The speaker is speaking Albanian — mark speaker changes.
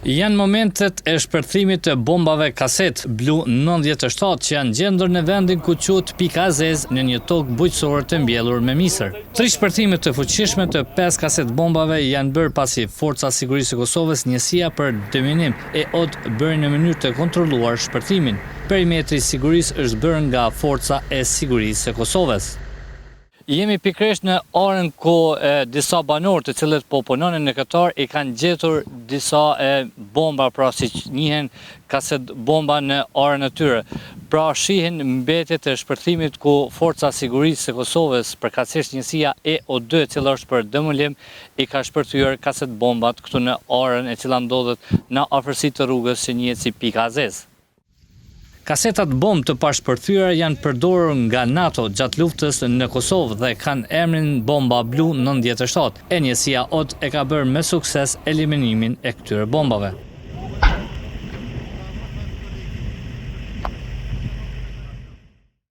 Speaker 1: Janë momentet e shpërthimit të bombave kaset Blu 97 që janë gjendur në vendin ku quhet Pika Azez në një tokë bujqësore të mbjellur me misër. 3 shpërthime të fuqishme të 5 kaset bombave janë bërë pasi Forca Sigurisë e Kosovës njësia për deminim e OD bëri në mënyrë të kontrolluar shpërthimin. Perimetri i sigurisë është bërë nga Forca e Sigurisë e Kosovës. Jemi pikërisht në orën ku disa banorë të cilët po punonin në Katar i kanë gjetur disa bomba, pra si njihen kaset bomba në orën e tyre. Pra shihen mbetjet e shpërthimit ku Forca Sigurisë e Kosovës, përkatësisht njësia EO2 e cila është për dëmolim, i ka shpërthyer kaset bombat këtu në orën e cila ndodhet në afërsi të rrugës që njihet si Pika Azez. Kasetat bomb të pashpërthyera janë përdorur nga NATO gjatë luftës në Kosovë dhe kanë emrin bomba Blu 97. E njësia OD e ka bërë me sukses eliminimin e këtyre bombave.